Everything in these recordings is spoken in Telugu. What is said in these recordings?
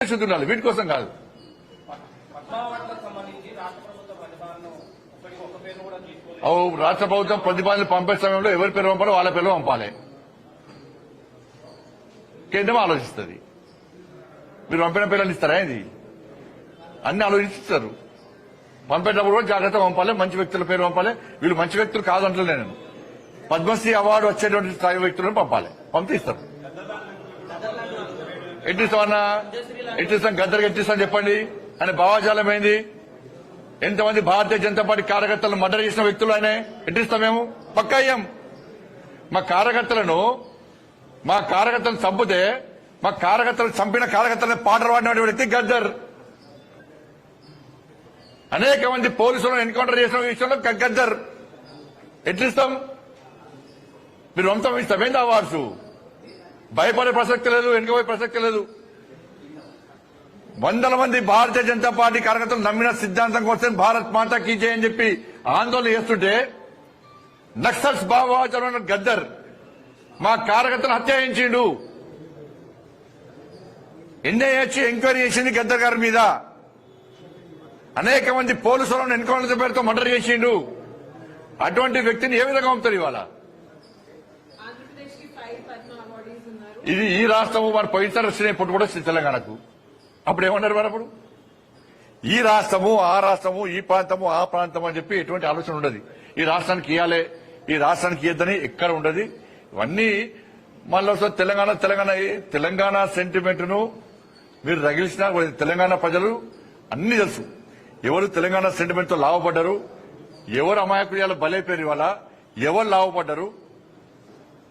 శుద్ధి ఉండాలి, వీటి కోసం కాదు. రాష్ట్ర ప్రభుత్వం ప్రతిపాదనలు పంపే సమయంలో ఎవరి పేరు పంపాలో వాళ్ళ పేరు పంపాలి. కేంద్రం ఆలోచిస్తుంది. మీరు పంపిన పేర్లు ఇస్తారా? ఇది అన్ని ఆలోచిస్తారు. పంపేటప్పుడు కూడా జాగ్రత్త పంపాలి, మంచి వ్యక్తుల పేరు పంపాలి. వీళ్ళు మంచి వ్యక్తులు కాదంటలే, నేను పద్మశ్రీ అవార్డు వచ్చేటువంటి స్థాయి వ్యక్తులను పంపాలి, పంపితే ఇస్తారు. ఎట్టిస్తామన్నా? ఎట్టిస్తాం, గద్దరికి ఎట్టిస్తాం చెప్పండి అని భావాజాలం ఏంది? ఎంతమంది భారతీయ జనతా పార్టీ కార్యకర్తలను మర్డర్ చేసిన వ్యక్తులు ఆయన ఎట్టిస్తాం? మేము పక్కా అయ్యాం. మా కార్యకర్తలను చంపితే మా కార్యకర్తలను చంపిన కార్యకర్తలను పాటలు పాడిన వ్యక్తి గద్దర్. అనేక మంది పోలీసులను ఎన్కౌంటర్ చేసిన విషయంలో గద్దర్. ఎట్లిస్తాం? మీరు వంశం ఇస్తామేంది అవార్డ్స్? భయపడే ప్రసక్తి లేదు, వెనుకపోయే ప్రసక్తి లేదు. వందల మంది భారతీయ జనతా పార్టీ కార్యకర్తలు నమ్మిన సిద్ధాంతం కోసం భారత్ మాతా కీ జై అని చెప్పి ఆందోళన చేస్తుంటే నక్సల్స్ భావోద్వేగం గద్దర్ మా కార్యకర్తలు హత్య చేయించిండు. ఎన్ఐఏ ఎంక్వైరీ చేసింది గద్దర్ గారి మీద. అనేక మంది పోలీసులను ఎన్కౌంటర్ పేరుతో మర్డర్ చేసిండు. అటువంటి వ్యక్తిని ఏ విధంగా పంపుతారు ఇవాళ? ఇది ఈ రాష్ట్రము మన పోయినసారి వచ్చిన ఇప్పుడు కూడా తెలంగాణకు అప్పుడు ఏమన్నారు? మరి అప్పుడు ఈ రాష్ట్రము ఆ రాష్ట్రము, ఈ ప్రాంతము ఆ ప్రాంతం అని చెప్పి ఎటువంటి ఆలోచన ఉండదు. ఈ రాష్ట్రానికి ఇవ్వాలి, ఈ రాష్ట్రానికి ఇద్దని ఎక్కడ ఉండదు. ఇవన్నీ మళ్ళీ తెలంగాణ సెంటిమెంట్ ను మీరు రగిలిసిన తెలంగాణ ప్రజలు అన్ని తెలుసు. ఎవరు తెలంగాణ సెంటిమెంట్ తో లాభపడ్డారు, ఎవరు అమాయకులు బలైపోయారు, ఇవాళ ఎవరు లాభపడ్డారు,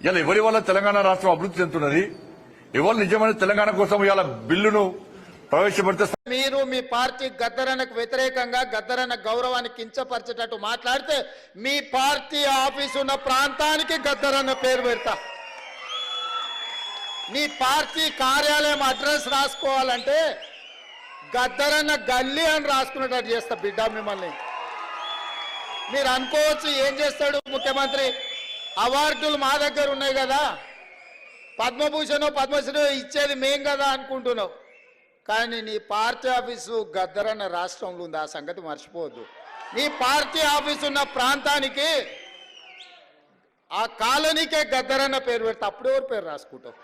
ఇలా ఎవరి వల్ల తెలంగాణ రాష్ట్రం అభివృద్ధి చెందుతున్నది, ఎవరు నిజమైన తెలంగాణ కోసం ఇవాళ బిల్లును ప్రవేశపెడితే మీరు మీ పార్టీ గద్దరనకు వ్యతిరేకంగా గద్దరన గౌరవాన్ని కించపరిచేటట్టు మాట్లాడితే మీ పార్టీ ఆఫీసు ఉన్న ప్రాంతానికి గద్దరన్న పేరు పెడతా. మీ పార్టీ కార్యాలయం అడ్రస్ రాసుకోవాలంటే గద్దరన్న గల్లీ అని రాసుకునేటట్టు చేస్తా బిడ్డ మిమ్మల్ని. మీరు అనుకోవచ్చు ఏం చేస్తాడు ముఖ్యమంత్రి, అవార్డులు మా దగ్గర ఉన్నాయి కదా, పద్మభూషణ్ పద్మశ్రీ ఇచ్చేది మేం కదా అనుకుంటున్నావు. కానీ నీ పార్టీ ఆఫీసు గద్దరన్న రాష్ట్రంలో ఉంది, ఆ సంగతి మర్చిపోవద్దు. నీ పార్టీ ఆఫీసు ఉన్న ప్రాంతానికి ఆ కాలనీకే గద్దరన్న పేరు పెడితే అప్పుడు ఎవరు పేరు రాసుకుంటావు?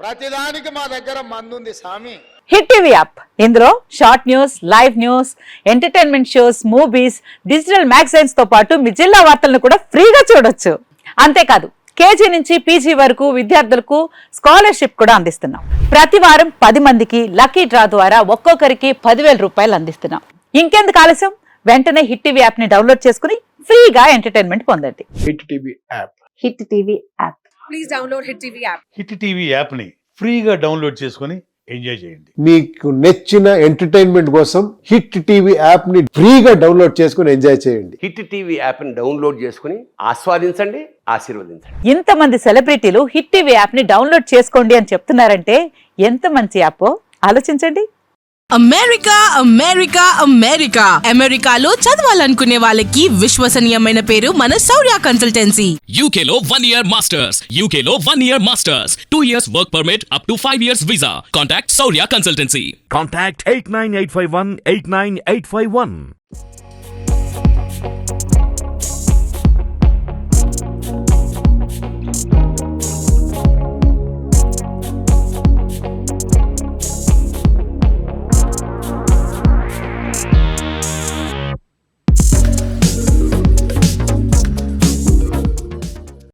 ప్రతిదానికి మా దగ్గర మందుంది స్వామి. హిట్ టీవీ యాప్, ఇందులో short news, live news, entertainment shows, movies, digital magazines తో పాటు మీ జిల్లా వార్తలను కూడా ఫ్రీగా చూడొచ్చు. అంతేకాదు కేజీ నుంచి పీజీ వరకు విద్యార్థులకు స్కాలర్షిప్ కూడా అందిస్తున్నాం. ప్రతి వారం 10 మందికి లక్కీ డ్రా ద్వారా ఒక్కొక్కరికి 10,000 రూపాయలు అందిస్తున్నాం. ఇంకెందుకు ఆలస్యం, వెంటనే హిట్ టీవీ యాప్ ని డౌన్లోడ్ చేసుకుని ఫ్రీగా ఎంటర్టైన్మెంట్ పొందండి. Hit TV app. Hit TV app. Please download hit TV app. Hit TV app ని ఫ్రీగా డౌన్లోడ్ చేసుకుని ఎంజాయ్ చేయండి. మీకు నచ్చిన ఎంటర్టైన్మెంట్ కోసం హిట్ టీవీ యాప్ ని ఫ్రీగా డౌన్లోడ్ చేసుకుని ఎంజాయ్ చేయండి. హిట్ టీవీ యాప్ ని డౌన్లోడ్ చేసుకుని ఆస్వాదించండి, ఆశీర్వదించండి. ఇంతమంది సెలబ్రిటీలు హిట్ టీవీ యాప్ ని డౌన్లోడ్ చేసుకోండి అని చెప్తున్నారంటే ఎంత మంచి యాప్ ఆలోచించండి. అమెరికా అమెరికా అమెరికా అమెరికాలో చదవాలనుకునే వాళ్ళకి విశ్వసనీయమైన పేరు మన శౌర్య కన్సల్టెన్సీ. UK లో 1 year masters, UK లో 1 year masters, 2 years work permit up to 5 years visa. Contact Saurya Consultancy. Contact 89851 89851.